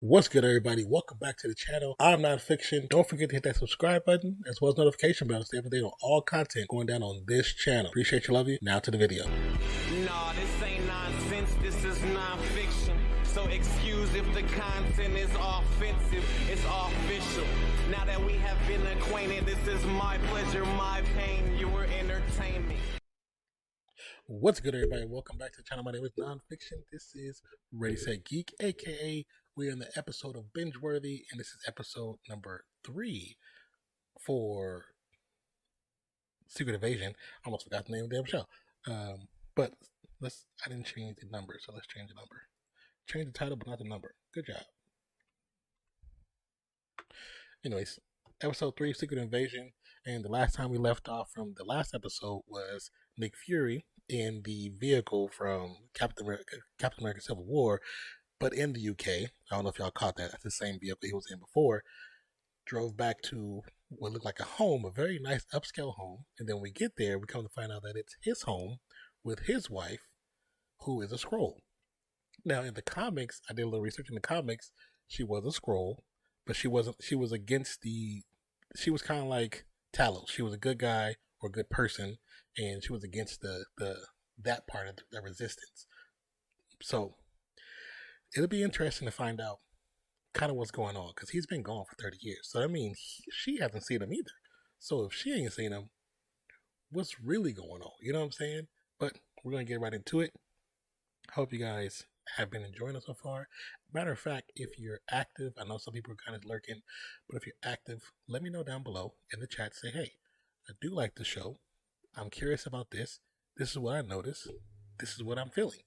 What's good, everybody? Welcome back to the channel. I'm Nonpfixion. Don't forget to hit that subscribe button as well as notification bell to stay up to date on all content going down on this channel. Appreciate you, love you. Now to the video. Nah, this ain't nonsense, this is nonfiction. So excuse if the content is offensive, it's official. Now that we have been acquainted, this is my pleasure, my pain, you were entertained me. What's good, everybody? Welcome back to the channel. My name is Nonpfixion. This is Ready Set Geek, aka we're in the episode of Bingeworthy, and this is episode number 3 for Secret Invasion. I almost forgot the name of the damn show. But I didn't change the number, so let's change the number. Change the title, but not the number. Good job. Anyways, episode 3, Secret Invasion, and the last time we left off from the last episode was Nick Fury in the vehicle from Captain America Civil War, but in the UK. I don't know if y'all caught that. That's the same vehicle he was in before. Drove back to what looked like a home, a very nice upscale home. And then we get there, we come to find out that it's his home with his wife, who is a Skrull. Now, in the comics, I did a little research in the comics. She was a Skrull, but she was kind of like Talos. She was a good guy or a good person, and she was against that part of the resistance. So it'll be interesting to find out kind of what's going on, because he's been gone for 30 years. So that means she hasn't seen him either. So if she ain't seen him, what's really going on? You know what I'm saying? But we're going to get right into it. Hope you guys have been enjoying it so far. Matter of fact, if you're active, I know some people are kind of lurking, but if you're active, let me know down below in the chat. Say, hey, I do like the show. I'm curious about this. This is what I noticed. This is what I'm feeling.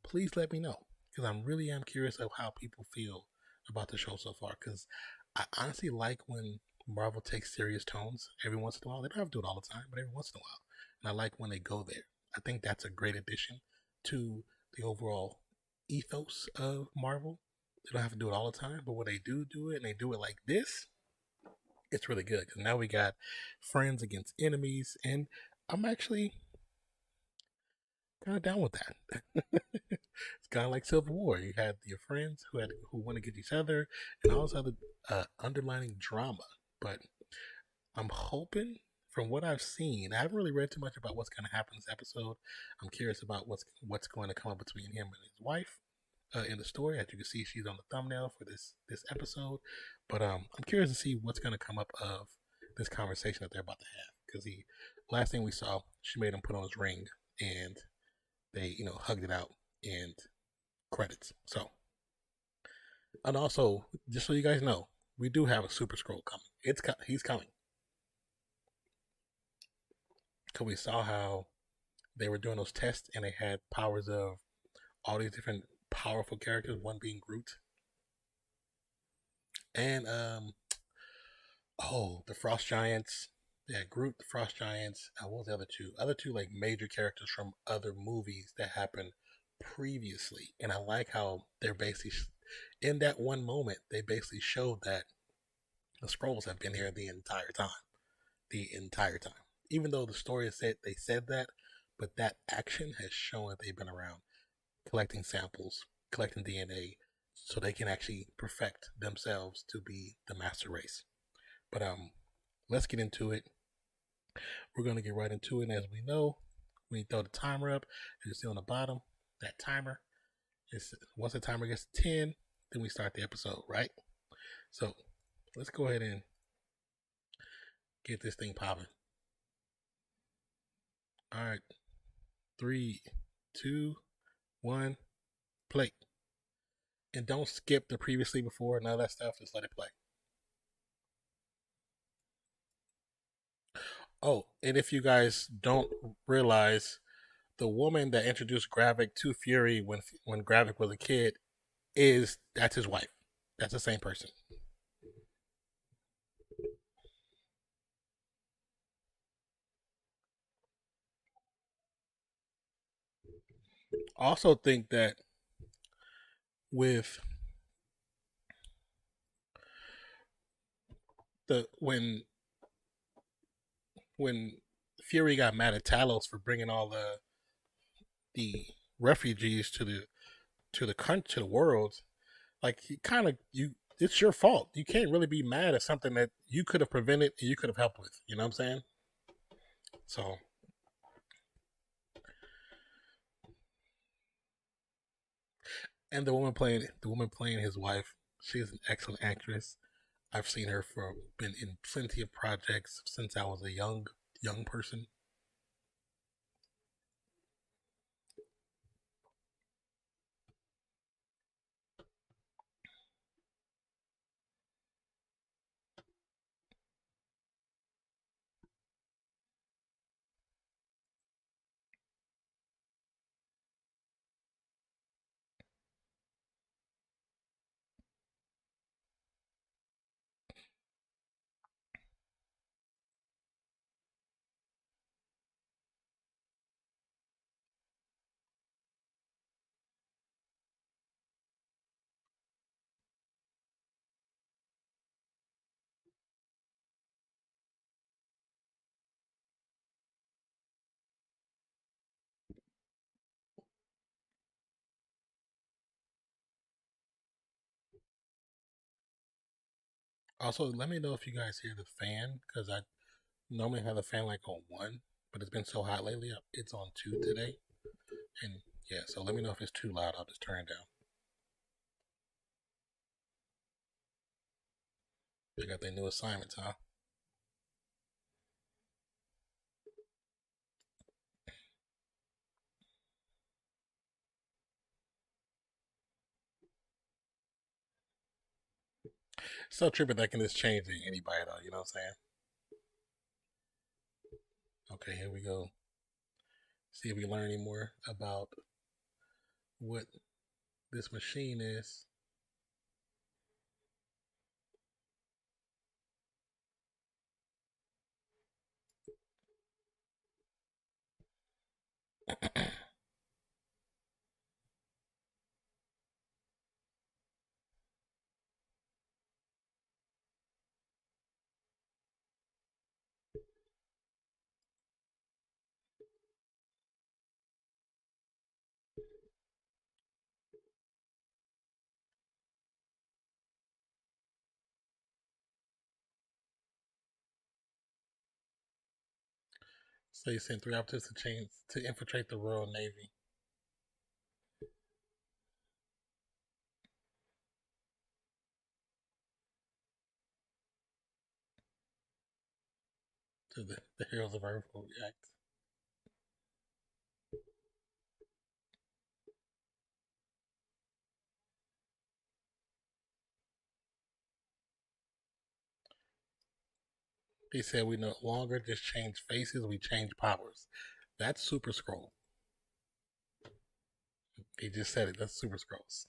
Please let me know, because I really am curious of how people feel about the show so far, because I honestly like when Marvel takes serious tones every once in a while. They don't have to do it all the time, but every once in a while. And I like when they go there. I think that's a great addition to the overall ethos of Marvel. They don't have to do it all the time, but when they do it, and they do it like this, it's really good, because now we got friends against enemies, and I'm actually kind of down with that. It's kind of like Civil War. You had your friends who want to get each other, and all this other underlining drama. But I'm hoping from what I've seen, I haven't really read too much about what's going to happen in this episode. I'm curious about what's going to come up between him and his wife in the story. As you can see, she's on the thumbnail for this episode. But I'm curious to see what's going to come up of this conversation that they're about to have. Because the last thing we saw, she made him put on his ring, and they hugged it out and credits. So, and also just so you guys know, we do have a Super Skrull coming. He's coming. Because we saw how they were doing those tests and they had powers of all these different powerful characters, one being Groot. And the Frost Giants. Yeah, Groot, the Frost Giants. What was the other two? Other two like major characters from other movies that happened previously. And I like how they're basically in that one moment they basically showed that the Skrulls have been here the entire time. The entire time. Even though the story said they said that, but that action has shown that they've been around collecting samples, collecting DNA, so they can actually perfect themselves to be the master race. But let's get into it. We're gonna get right into it. And as we know, we throw the timer up. As you see on the bottom, that timer is once the timer gets to 10, then we start the episode, right? So let's go ahead and get this thing popping. All right, 3, 2, 1, play. And don't skip the previously before and all that stuff. Just let it play. Oh, and if you guys don't realize, the woman that introduced Gravik to Fury when Gravik was a kid that's his wife. That's the same person. Also think that with the when Fury got mad at Talos for bringing all the refugees to the country, to the world, like he kind of it's your fault. You can't really be mad at something that you could have prevented and you could have helped with. You know what I'm saying? So, and the woman playing his wife, she's an excellent actress. I've seen her been in plenty of projects since I was a young person. Also, let me know if you guys hear the fan because I normally have the fan like on one, but it's been so hot lately. It's on two today, and yeah. So let me know if it's too loud. I'll just turn it down. They got their new assignments, huh? So tripping that can just change anybody though. You know what I'm saying? Okay, here we go. See if we learn any more about what this machine is. So he sent 3 operatives to infiltrate the Royal Navy. So the heroes of Earth will react. He said we no longer just change faces, we change powers. That's Super Skrull. He just said it. That's Super Skrulls.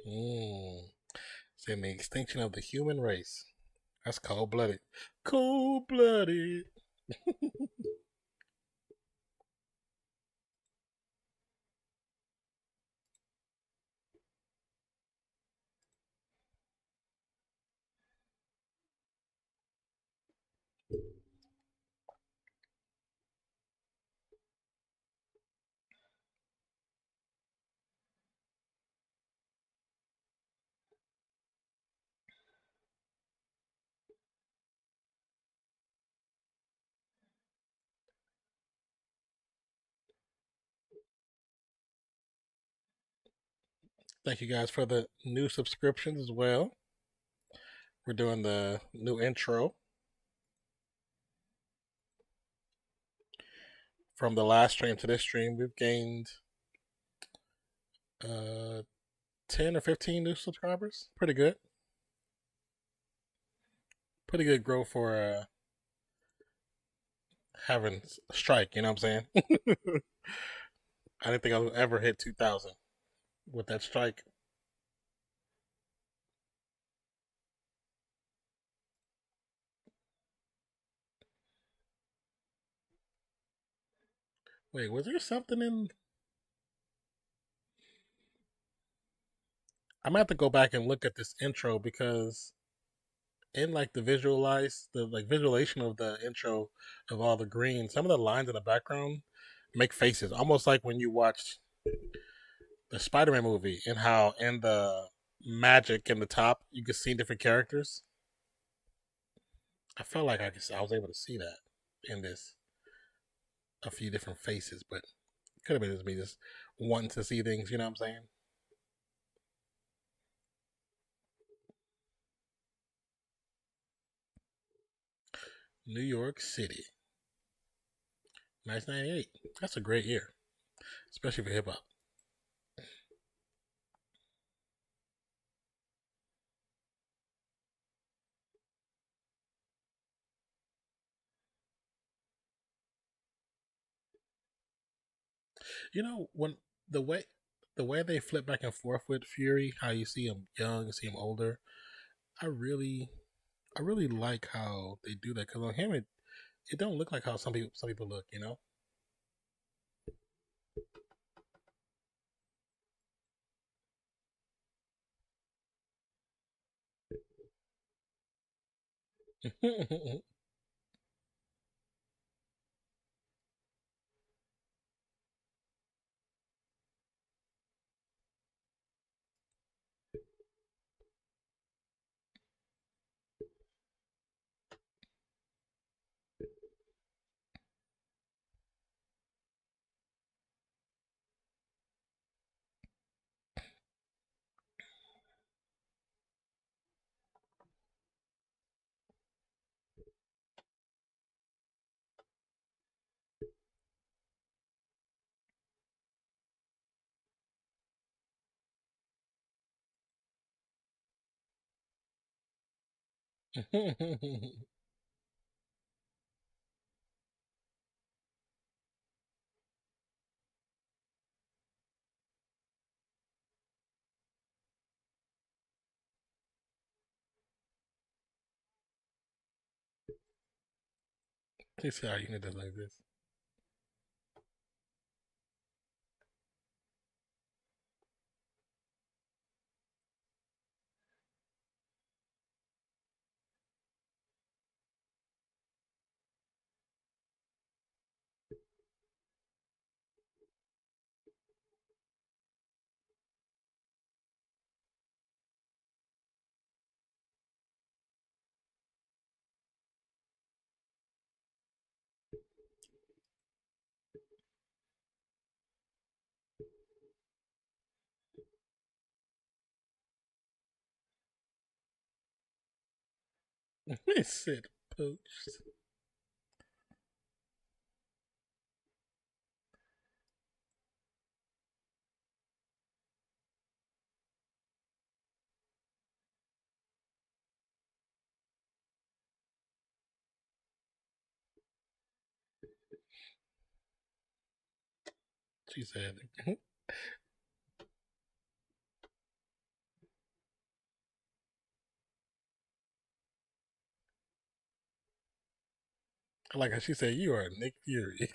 Mm. Saying the extinction of the human race. That's cold blooded. Cold blooded. Thank you guys for the new subscriptions as well. We're doing the new intro from the last stream to this stream. We've gained uh 10 or 15 new subscribers. Pretty good. Pretty good growth for having a strike, you know what I'm saying? I didn't think I would ever hit 2,000 with that strike. Wait, was there something in. I'm gonna have to go back and look at this intro because in like the like visualization of the intro of all the green, some of the lines in the background make faces, almost like when you watch the Spider-Man movie and how in the magic in the top you could see different characters. I felt like I was able to see that in this a few different faces, but it could have been just me just wanting to see things. You know what I'm saying? New York City, 1998. That's a great year, especially for hip hop. You know when the way the way they flip back and forth with Fury, how you see him young, you see him older. I really, I really like how they do that because on him it don't look like how some people look. You know. They say how you need to like this. He said poached. She said, like how she said, you are Nick Fury.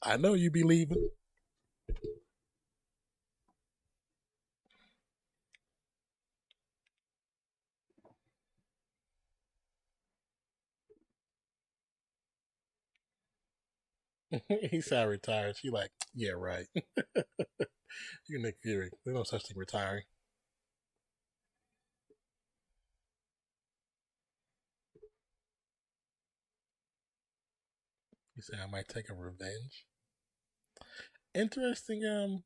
I know you be leaving. He said retired. She like, yeah, right. You Nick Fury. There's no such thing retiring. He said I might take a revenge. Interesting,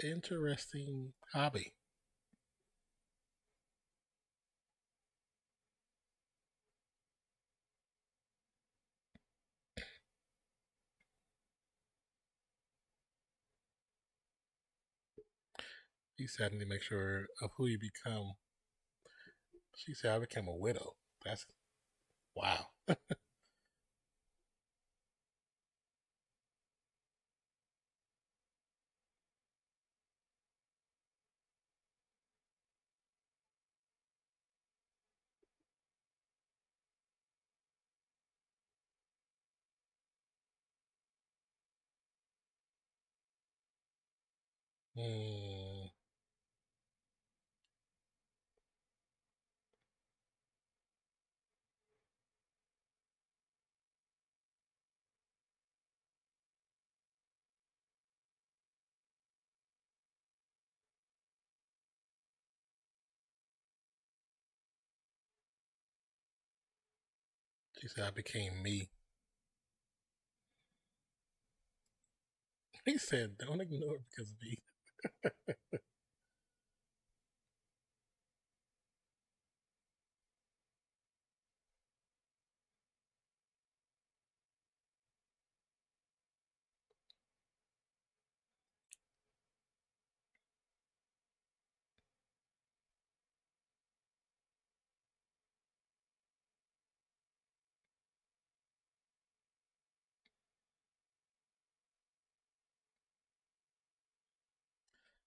interesting hobby. He said I need to make sure of who you become. She said I became a widow. That's wow. Hmm. She said I became me. He said don't ignore it because of me.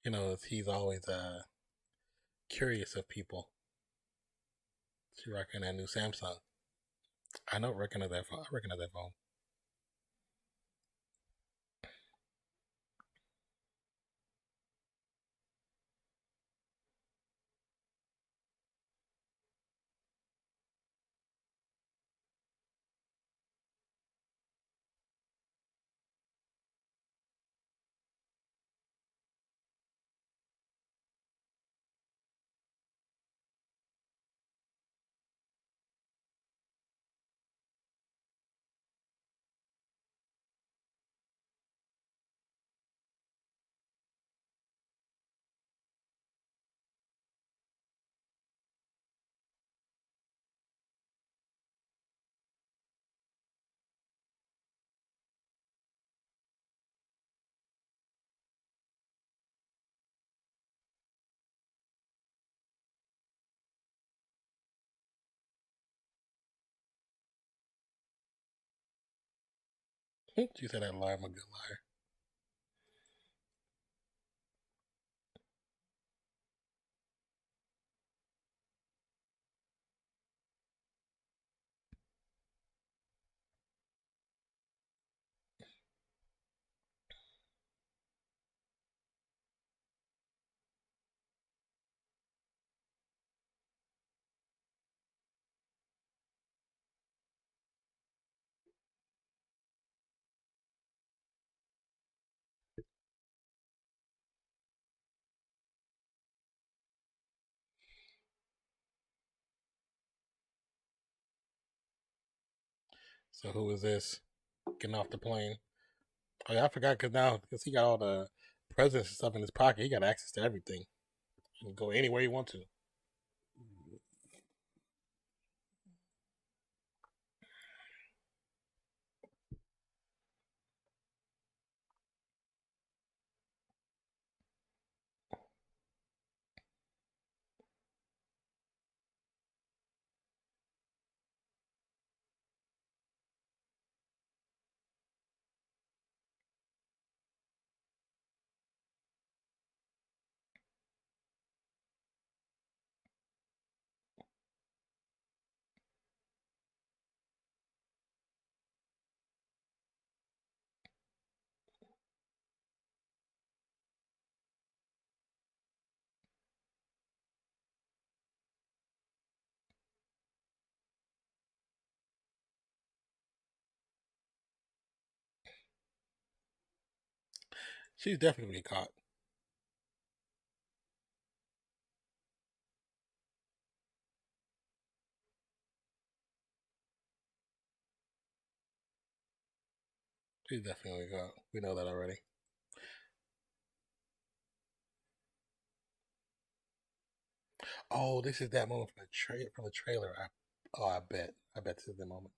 You know, he's always curious of people. She rocking that new Samsung. I don't recognize that phone. I recognize that phone. She said that lie. I'm a good liar. So who is this getting off the plane? Oh yeah, I forgot because he got all the presidents and stuff in his pocket. He got access to everything. He can go anywhere he wants to. She's definitely caught. She's definitely caught. We know that already. Oh, this is that moment from the trailer. I bet. I bet this is the moment.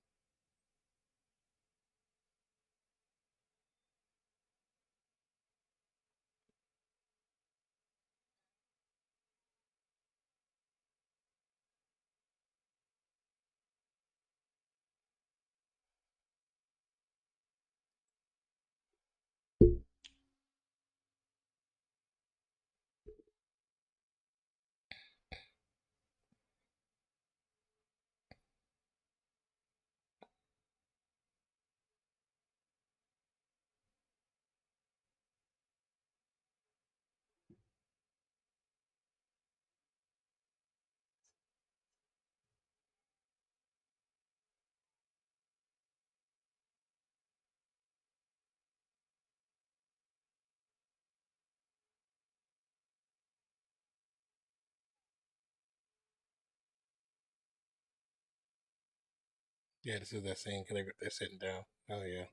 Yeah, this is that scene because they're sitting down. Oh yeah.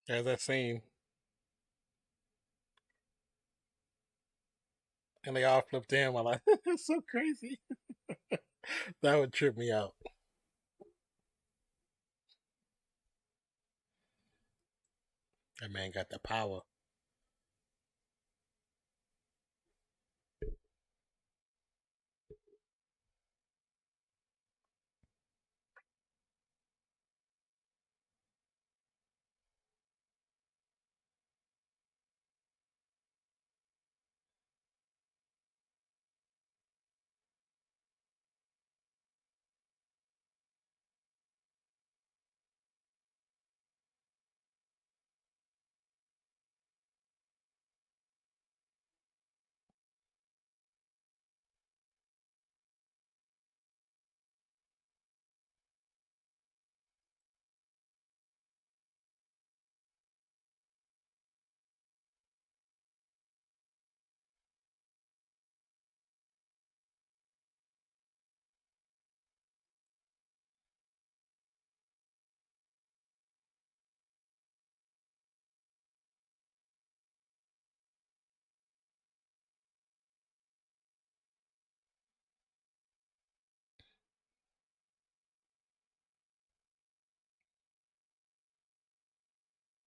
There's that scene, and they all flipped in. I'm like, that's so crazy. That would trip me out. That man got the power.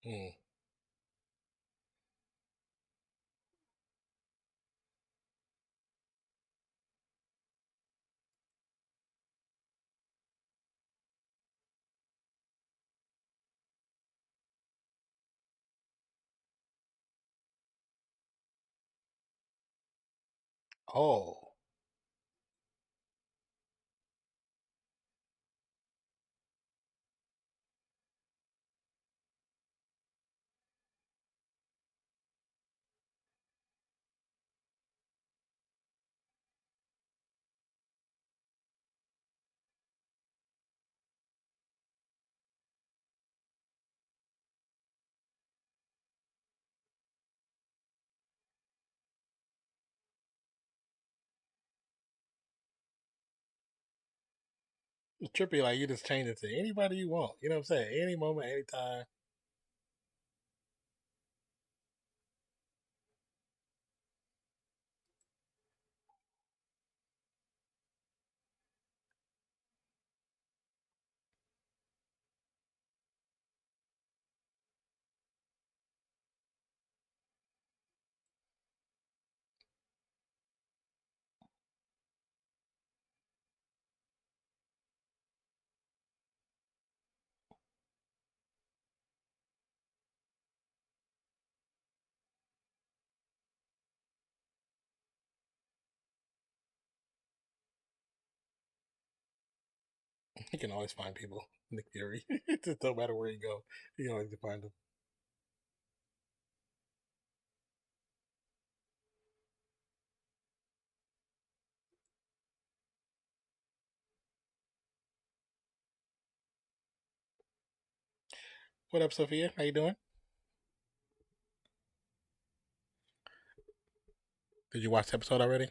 Mm. Oh, it's trippy. Like you just change it to anybody you want. You know what I'm saying? Any moment, anytime. You can always find people. Nick Fury. It just don't matter where you go. You can always find them. What up, Sophia? How you doing? Did you watch the episode already?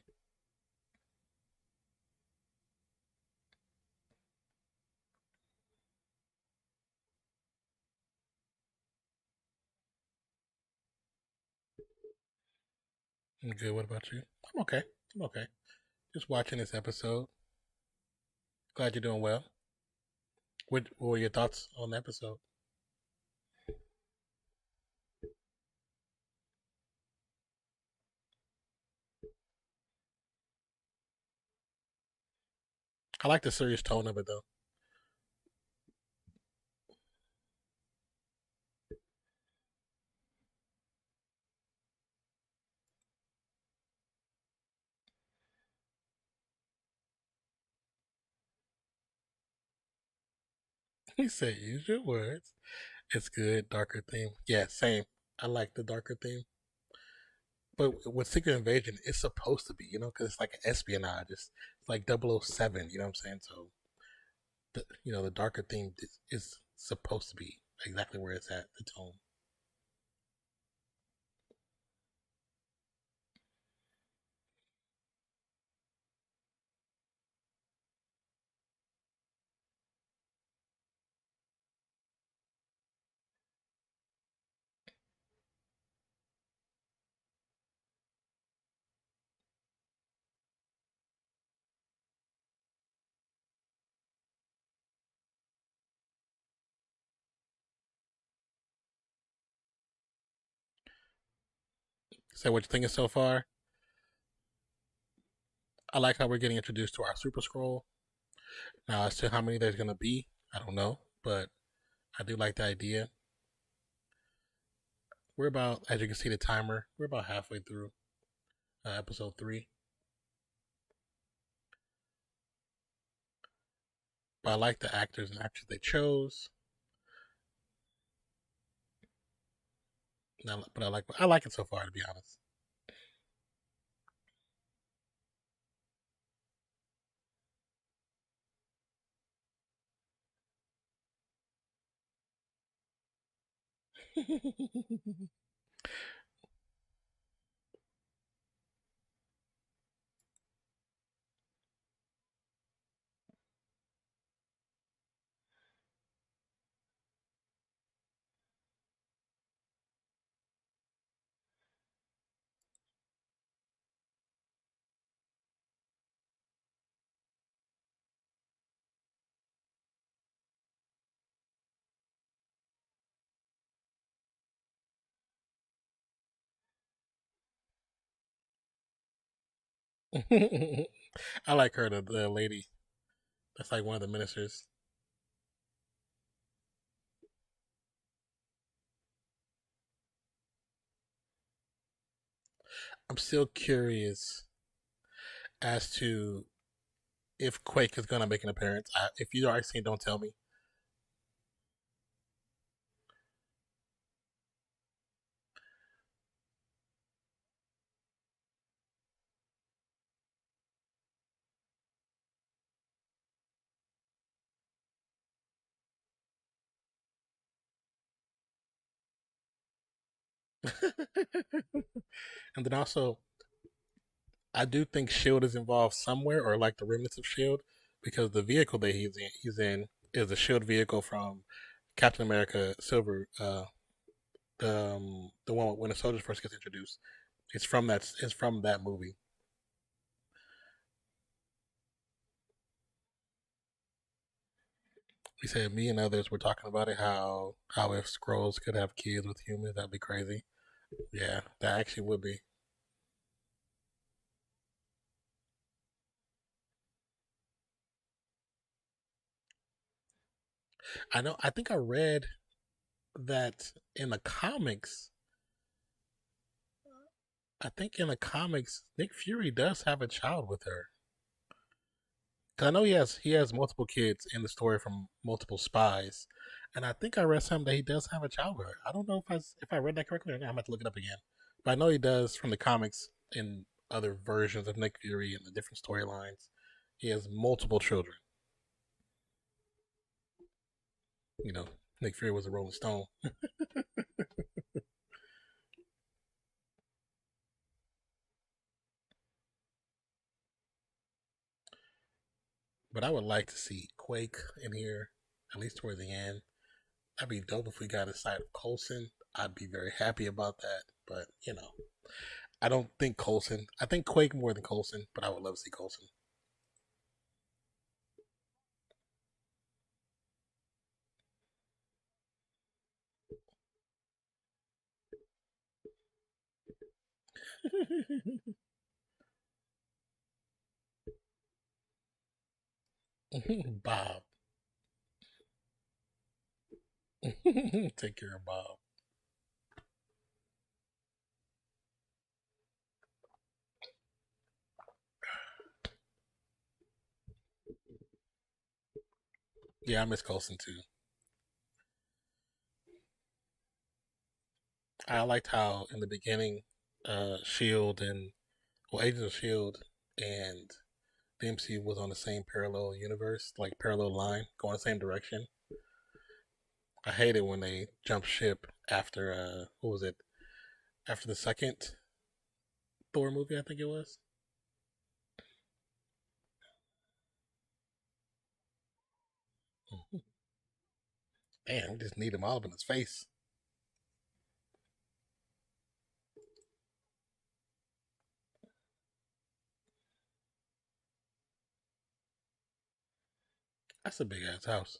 I'm good. What about you? I'm okay. I'm okay. Just watching this episode. Glad you're doing well. What were your thoughts on the episode? I like the serious tone of it, though. He said, use your words. It's good. Darker theme. Yeah, same. I like the darker theme. But with Secret Invasion, it's supposed to be, because it's like espionage. It's like 007, you know what I'm saying? So, the darker theme is supposed to be exactly where it's at, the tone. So, what you thinking so far? I like how we're getting introduced to our Super Scroll. Now, as to how many there's going to be, I don't know. But I do like the idea. We're about, as you can see the timer, we're about halfway through episode 3. But I like the actors and actors they chose. But I like it so far, to be honest. I like her, the lady. That's like one of the ministers. I'm still curious as to if Quake is gonna make an appearance. If you already seen, don't tell me. And then also, I do think Shield is involved somewhere, or like the remnants of Shield, because the vehicle that he's in is a Shield vehicle from Captain America Silver, the one when the soldiers first gets introduced. It's from that. It's from that movie. He said me and others were talking about it. How if Skrulls could have kids with humans, that'd be crazy. Yeah, that actually would be. I know. I think I read that in the comics. I think in the comics, Nick Fury does have a child with her. 'Cause I know he has multiple kids in the story from multiple spies, and I think I read something that he does have a child with her. I don't know if I read that correctly or not. I'm going to have to look it up again. But I know he does from the comics and other versions of Nick Fury and the different storylines. He has multiple children. You know, Nick Fury was a Rolling Stone. But I would like to see Quake in here, at least towards the end. That'd be dope if we got a side of Coulson. I'd be very happy about that. But, I don't think Coulson. I think Quake more than Coulson, but I would love to see Coulson. Bob. Take care of Bob. Yeah, I miss Coulson too. I liked how in the beginning, Shield and Agents of Shield and the MCU was on the same parallel universe, like parallel line, going the same direction. I hated when they jumped ship after what was it? After the second Thor movie, I think it was. Damn, we just need him all up in his face. That's a big ass house.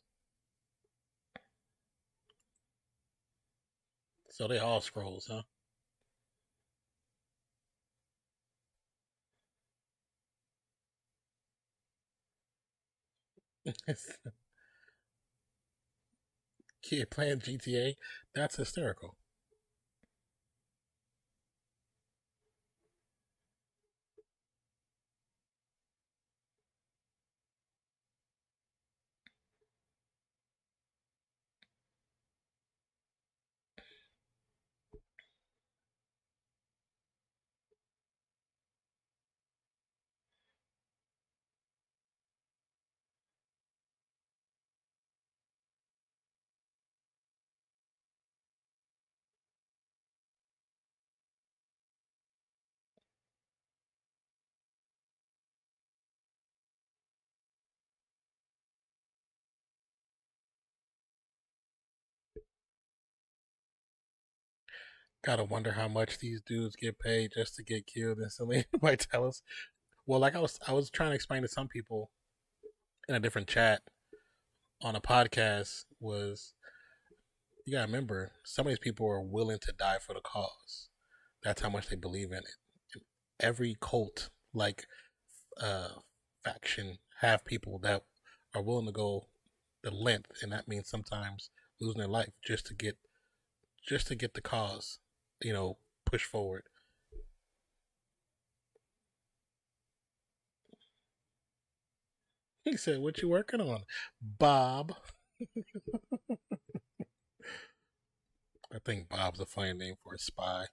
So they all Skrulls, huh? Kid playing GTA. That's hysterical. Gotta wonder how much these dudes get paid just to get killed instantly by Talos. Well, like I was trying to explain to some people in a different chat on a podcast was you gotta remember some of these people are willing to die for the cause. That's how much they believe in it. Every cult like faction have people that are willing to go the length, and that means sometimes losing their life just to get the cause, pushed forward. He said, "What you working on, Bob?" I think Bob's a funny name for a spy.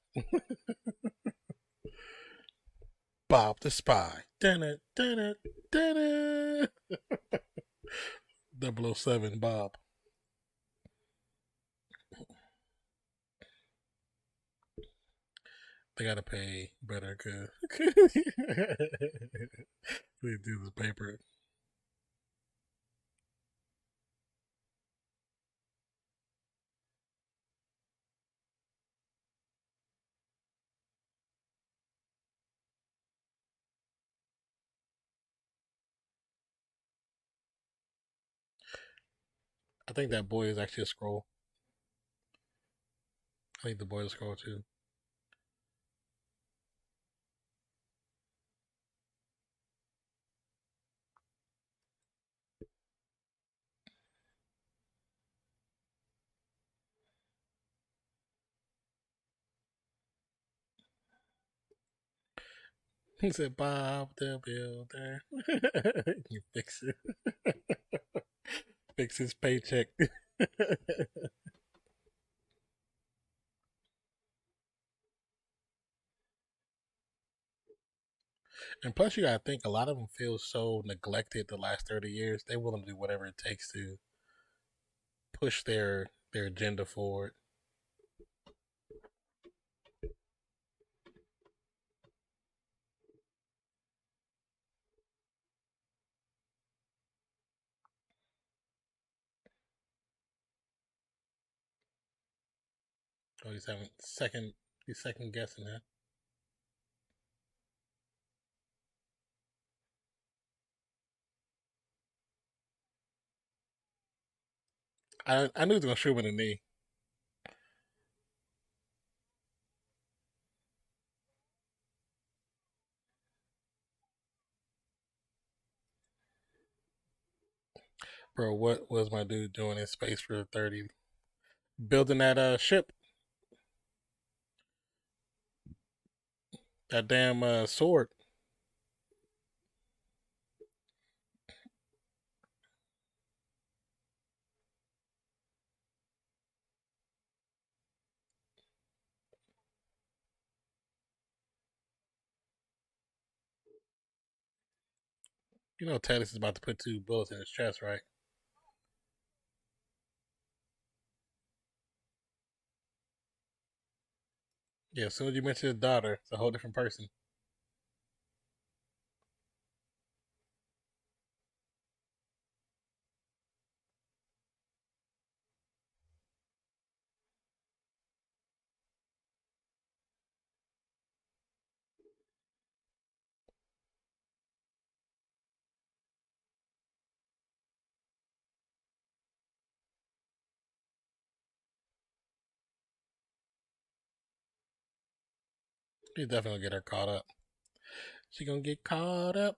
Bob the spy. Dun it, dun it, dun it. 007 Bob. They gotta pay better because they do the paper. I think that boy is actually a Skrull. I think the boy is a Skrull too. He said, "Bob the Builder." You fix it. Fix his paycheck. And plus, you gotta think a lot of them feel so neglected the last 30 years. They're willing to do whatever it takes to push their agenda forward. Oh, he's second guessing that. I knew he was gonna shoot him in the knee. Bro, what was my dude doing in space for 30? Building that ship, that damn sword. You know, Talis is about to put 2 bullets in his chest, right? Yeah, as soon as you mention his daughter, it's a whole different person. He's definitely gonna get her caught up. She gonna get caught up.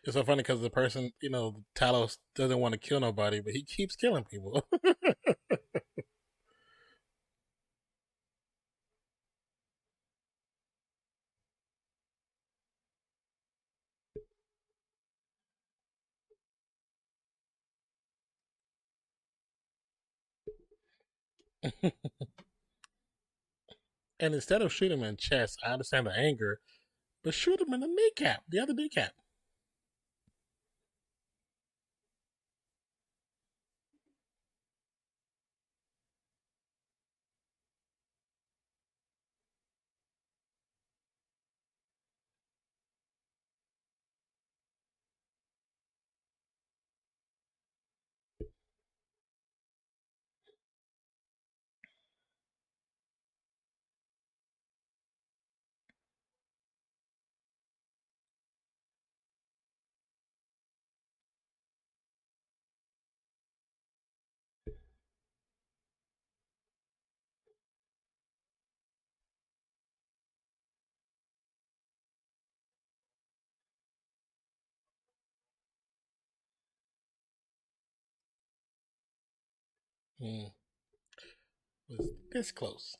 It's so funny because the person, Talos doesn't want to kill nobody, but he keeps killing people. And instead of shooting him in the chest, I understand the anger, but shoot him in the kneecap, the other kneecap. Mm, was this close.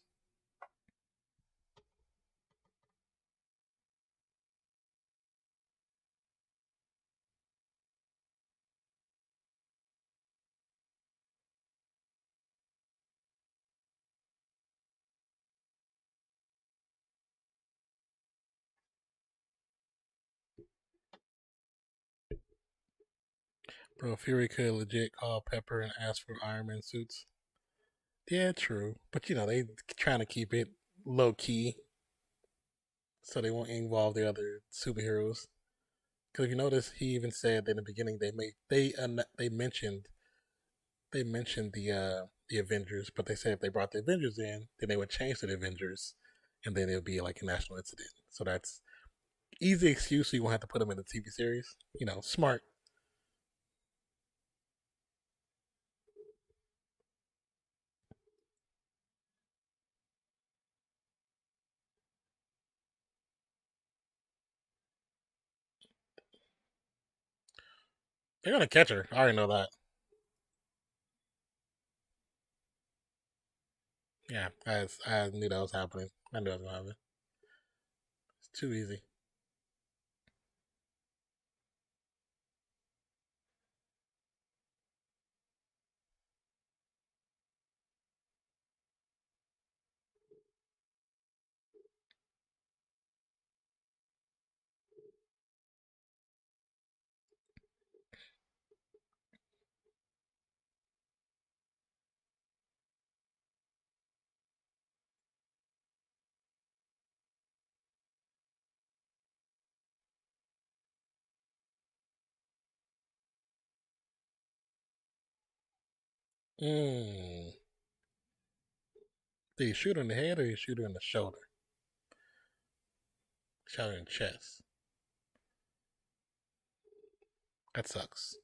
Bro, Fury could legit call Pepper and ask for Iron Man suits. Yeah, true. But you know, they trying to keep it low key so they won't involve the other superheroes. Because if you notice, he even said in the beginning they mentioned the Avengers, but they said if they brought the Avengers in, then they would change to the Avengers, and then it would be like a national incident. So that's easy excuse. So you won't have to put them in the TV series. You know, smart. They're gonna catch her. I already know that. Yeah, I knew that was happening. I knew it was gonna happen. It's too easy. Mm. Did he shoot her in the head or did he shoot her in the shoulder? Shot her in the chest. That sucks.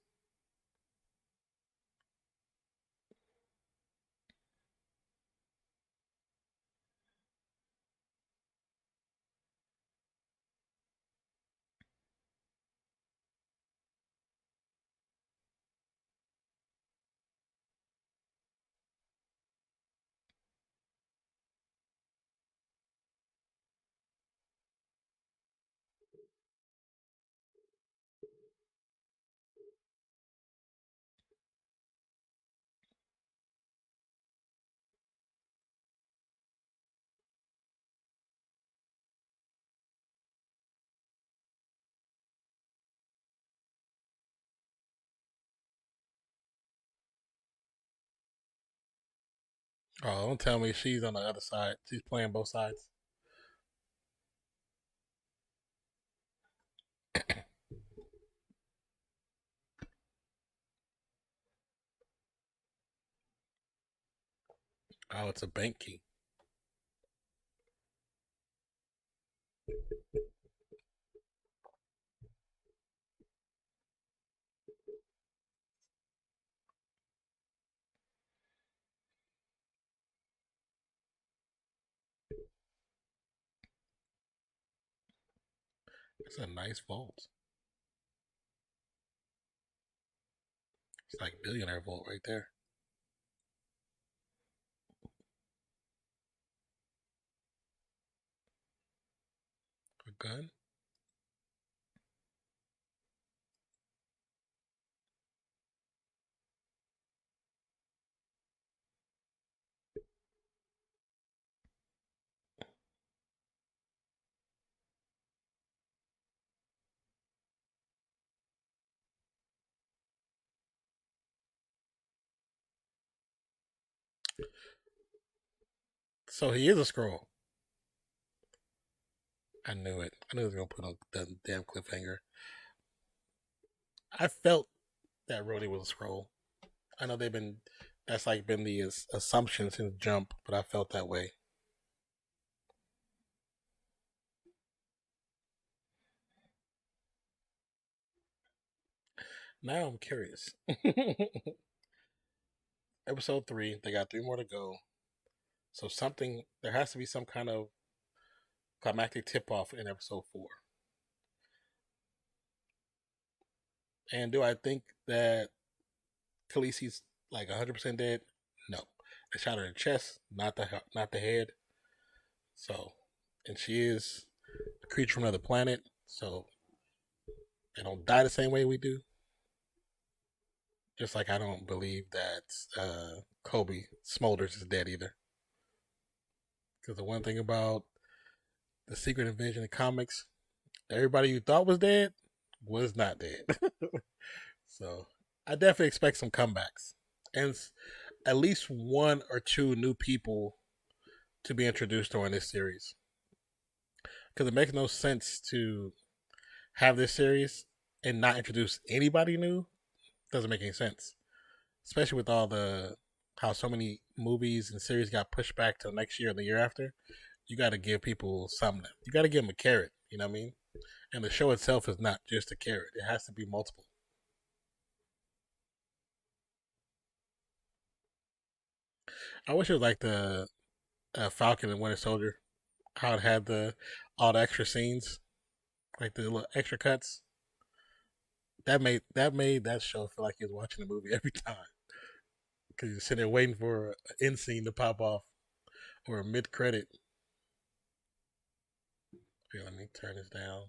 Oh, don't tell me she's on the other side. She's playing both sides. Oh, it's a bank key. It's a nice vault. It's like billionaire vault right there. A gun. So he is a Skrull. I knew it. I knew he was gonna put on the damn cliffhanger. I felt that Rhodey was a Skrull. I know they've been that's like been the assumption since Jump, but I felt that way. Now I'm curious. Episode 3, they got 3 more to go. So something there has to be some kind of climactic tip off in episode 4. And do I think that Khaleesi's like 100% dead? No, they shot her in the chest, not the head. So, and she is a creature from another planet. So they don't die the same way we do. Just like I don't believe that Kobe Smolders is dead either. Because the one thing about the Secret Invasion comics, everybody you thought was dead was not dead. So I definitely expect some comebacks and at least one or two new people to be introduced during this series. Because it makes no sense to have this series and not introduce anybody new. Doesn't make any sense, especially with all the how so many movies and series got pushed back till next year or the year after. You got to give people something. You got to give them a carrot. You know what I mean? And the show itself is not just a carrot. It has to be multiple. I wish it was like the Falcon and Winter Soldier, how it had the all the extra scenes, like the little extra cuts. That made that show feel like you was watching a movie every time because you're sitting there waiting for an end scene to pop off or a mid credit. Here, let me turn this down.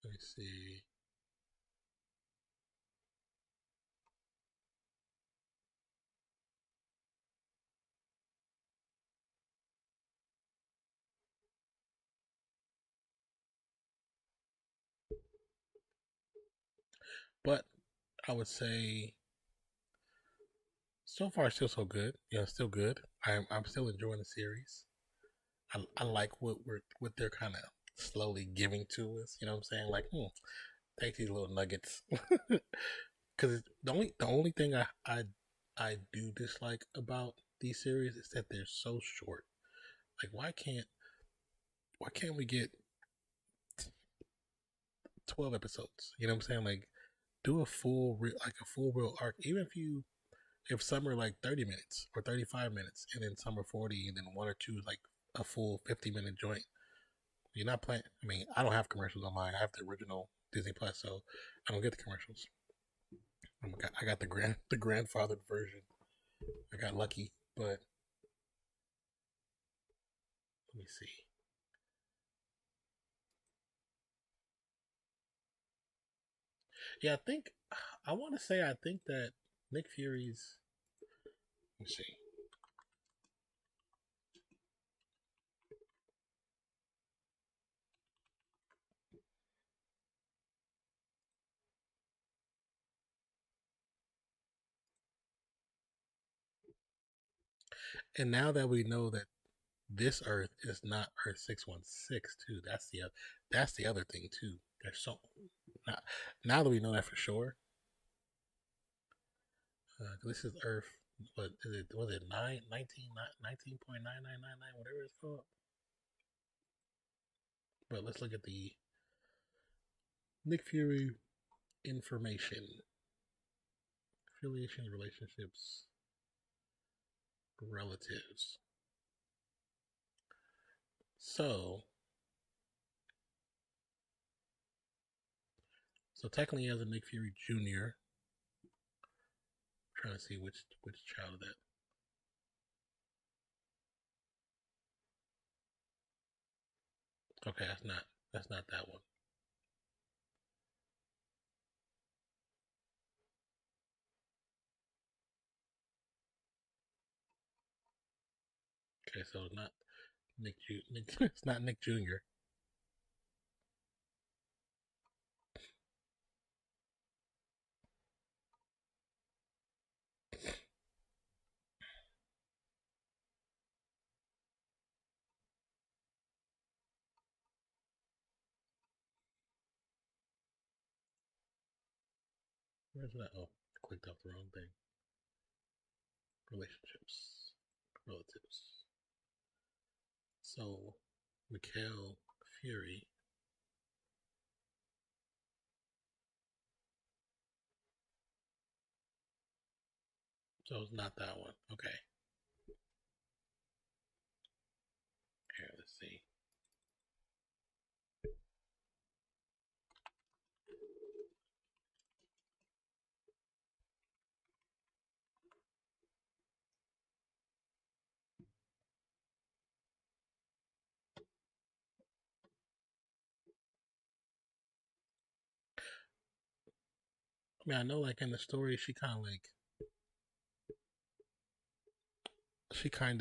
Let me see. But I would say so far still so good. Yeah, still good. I'm still enjoying the series. I like what they're kind of slowly giving to us. You know what I'm saying? Like, take these little nuggets. Because the only thing I do dislike about these series is that they're so short. Like, why can't we get 12 episodes? You know what I'm saying? Like, do a full real arc. Even if some are like 30 minutes or 35 minutes, and then some are 40, and then one or two like a full 50-minute joint. You're not playing. I mean, I don't have commercials on mine. I have the original Disney Plus, so I don't get the commercials. I got the grandfathered version. I got lucky, but let me see. Yeah, I want to say I think that Nick Fury's. Let me see. And now that we know that this Earth is not Earth 616 too, that's the other thing too. There's so now, now that we know that for sure. This is Earth. What is it? Was it 19.9999 whatever it's called? But let's look at the Nick Fury information, affiliation, relationships, relatives. So technically, as a Nick Fury Jr., trying to see which child of that. Okay, that's not that one. Okay, so it's not Nick it's not Nick Jr. Where's that? Oh, I clicked off the wrong thing. relationships, relatives. So, Mikhail Fury. So it's not that one. Okay. Here, let's see. I mean, I know, like in the story, she kind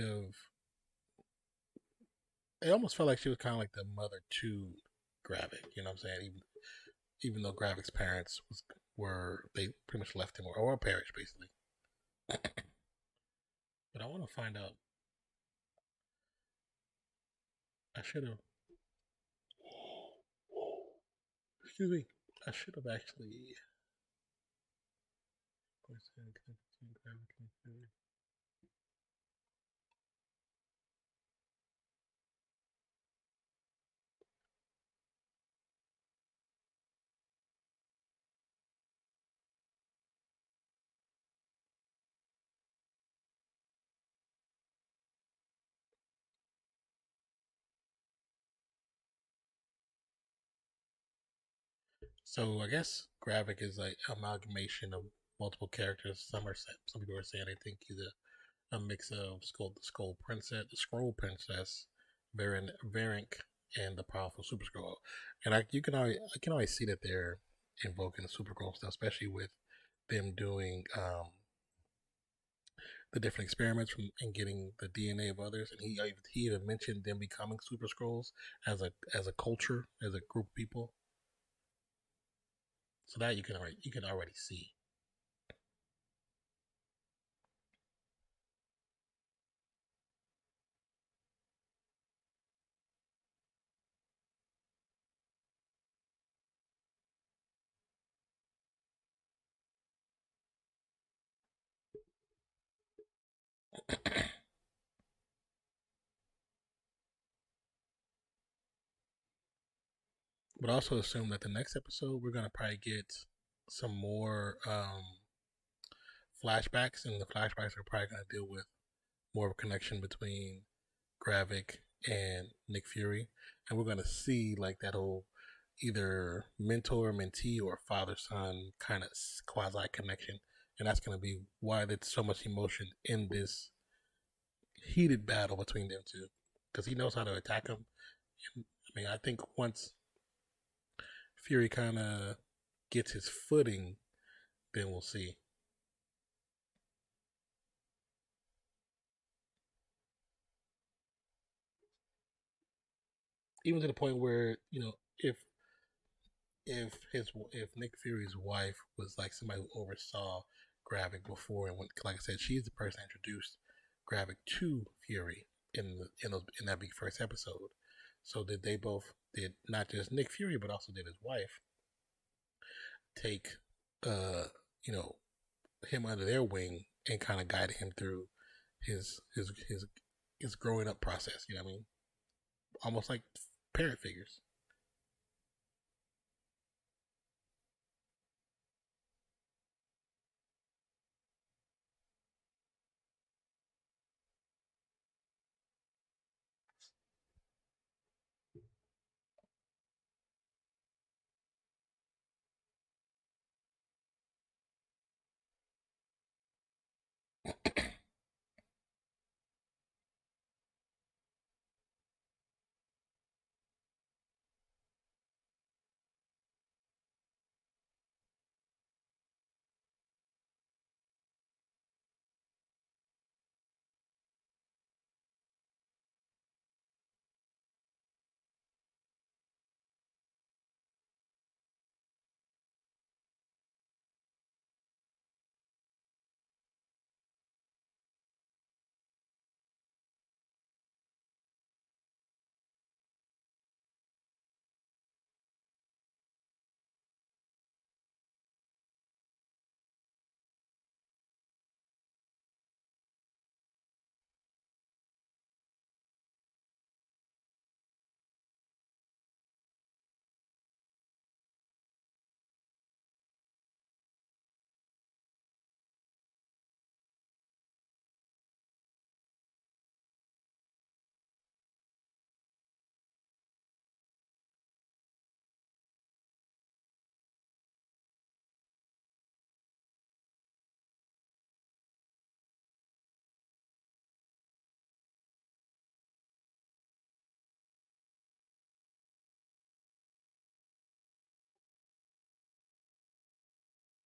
of it almost felt like she was kind of like the mother to Gravik. You know what I'm saying? Even though Gravik's parents they pretty much left him or perished basically. But I want to find out. I should have. Excuse me. I should have actually. So I guess Gravik is like amalgamation of multiple characters. Some people are saying they think he's a mix of the Skrull Princess, Varink, and the powerful Super Skrull. And I can always see that they're invoking the Super Skrull stuff, especially with them doing the different experiments and getting the DNA of others. And he even mentioned them becoming Super Skrulls as a culture, as a group of people. So that you can already see. But also assume that the next episode we're gonna probably get some more flashbacks, and the flashbacks are probably gonna deal with more of a connection between Gravik and Nick Fury, and we're gonna see like that whole either mentor mentee or father son kind of quasi connection, and that's gonna be why there's so much emotion in this heated battle between them two, because he knows how to attack him. I mean, I think once Fury kind of gets his footing, then we'll see. Even to the point where if Nick Fury's wife was like somebody who oversaw Gravik before, and when, like I said, she's the person that introduced Gravik to Fury in that big first episode. So did not just Nick Fury, but also did his wife take uh you know him under their wing and kind of guide him through his his his his growing up process. You know what I mean? Almost like parent figures.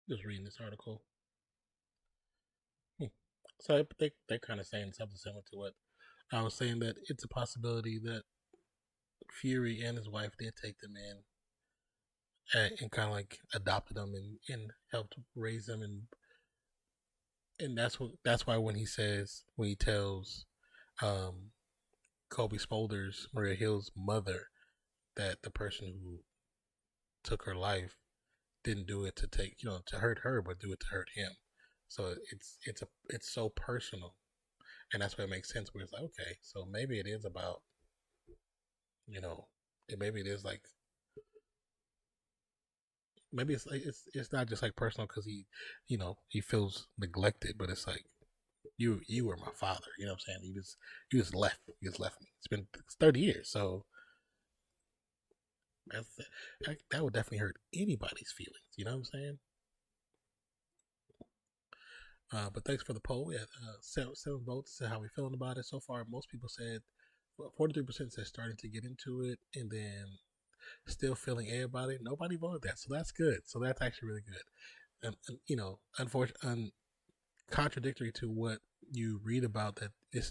Just reading this article. So they're kind of saying something similar to what I was saying, that it's a possibility that Fury and his wife did take them in and kind of like adopted them and helped raise them, and that's why when he tells um, Kobe Smulders, Maria Hill's mother, that the person who took her life didn't do it to take to hurt her, but do it to hurt him. So it's so personal, and that's why it makes sense. Where it's like, okay, so maybe it is about maybe it is like maybe it's like it's not just like personal because he feels neglected, but it's like you were my father. You know what I'm saying? You just left me. It's 30 years, so that would definitely hurt anybody's feelings. You know what I'm saying? But thanks for the poll. We had 7 votes. How we feeling about it so far? Most people said 43% said starting to get into it, and then still feeling A about it. Nobody voted that, so that's good. So that's actually really good. And unfortunately, contradictory to what you read about, that it's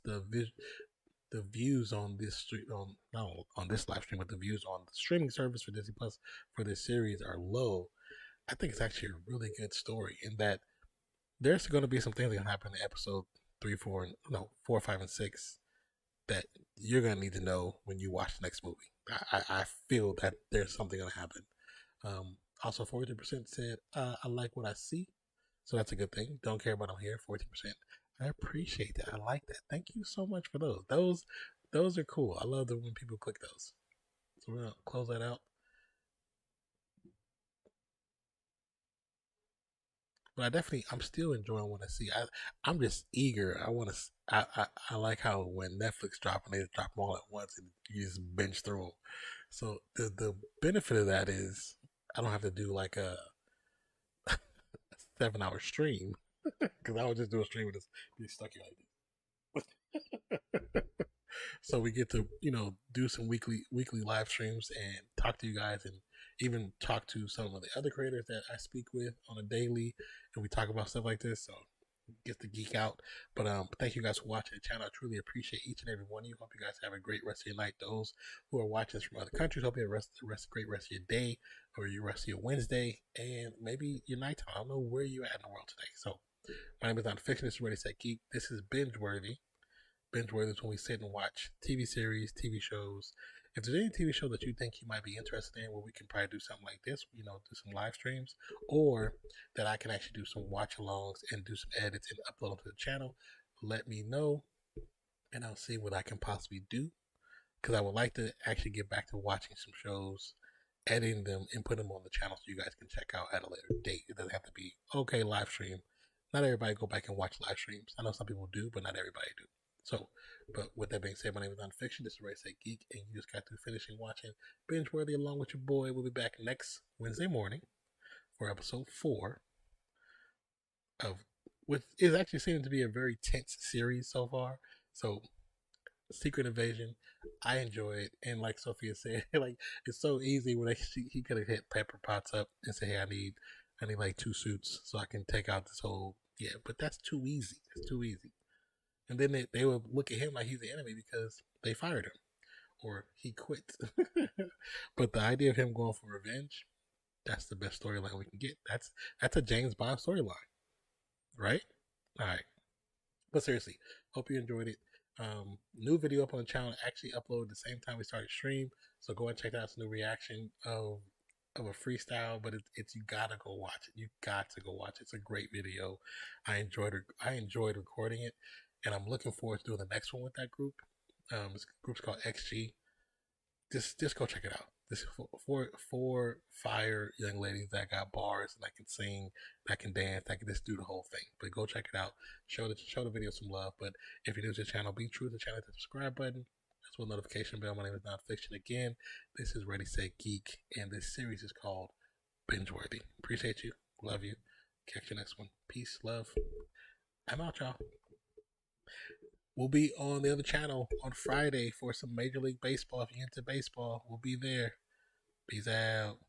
the views on this on not on this live stream, but the views on the streaming service for Disney Plus for this series are low. I think it's actually a really good story in that there's going to be some things that happen in episode 3, 4, 5, and 6 that you're going to need to know when you watch the next movie. I feel that there's something going to happen. Also, 43% said, I like what I see. So that's a good thing. Don't care about them here, 14%. I appreciate that. I like that. Thank you so much for those. Those are cool. I love when people click those. So we're going to close that out. But I'm still enjoying what I see. I'm just eager. I like how when Netflix drop and they drop them all at once and you just binge through them. So the benefit of that is I don't have to do like a 7-hour stream because I would just do a stream and just be stuck here like this. So we get to do some weekly live streams and talk to you guys, and even talk to some of the other creators that I speak with on a daily, and we talk about stuff like this. So get to geek out. But thank you guys for watching the channel. I truly appreciate each and every one of you. Hope you guys have a great rest of your night. Those who are watching this from other countries, hope you have a great rest of your day, or your rest of your Wednesday, and maybe your nighttime. I don't know where you're at in the world today. So my name is Nonpfixion. This is Ready Set Geek. This is Bingeworthy. Bingeworthy is when we sit and watch TV series, TV shows. If there's any TV show that you think you might be interested in, where we can probably do something like this, do some live streams, or that I can actually do some watch alongs and do some edits and upload them to the channel, let me know, and I'll see what I can possibly do. Because I would like to actually get back to watching some shows, editing them, and put them on the channel so you guys can check out at a later date. It doesn't have to be live stream. Not everybody go back and watch live streams. I know some people do, but not everybody do. So, but with that being said, my name is Nonpfixion. This is Ready Set Geek, and you just got through finishing watching Bingeworthy along with your boy. We'll be back next Wednesday morning for episode 4 of what is actually seeming to be a very tense series so far. So, Secret Invasion, I enjoy it, and like Sophia said, like it's so easy when he could have hit Pepper Potts up and say, "Hey, I need like 2 suits so I can take out this whole but that's too easy. It's too easy." And then they would look at him like he's the enemy because they fired him or he quit. But the idea of him going for revenge, that's the best storyline we can get. That's a James Bond storyline, right? All right. But seriously, hope you enjoyed it. New video up on the channel, actually uploaded the same time we started stream. So go and check out some new reaction of a freestyle, but it's you gotta go watch it. You got to go watch it. It's a great video. I enjoyed recording it, and I'm looking forward to doing the next one with that group. This group's called XG. Just go check it out. This is four fire young ladies that got bars and that can sing, that can dance, that can just do the whole thing. But go check it out. Show the video some love. But if you're new to the channel, be true to the channel, hit the subscribe button. That's what notification bell. My name is Nonpfixion again. This is Ready Set Geek, and this series is called Bingeworthy. Appreciate you. Love you. Catch you next one. Peace, love. I'm out, y'all. We'll be on the other channel on Friday for some Major League Baseball. If you're into baseball, we'll be there. Peace out.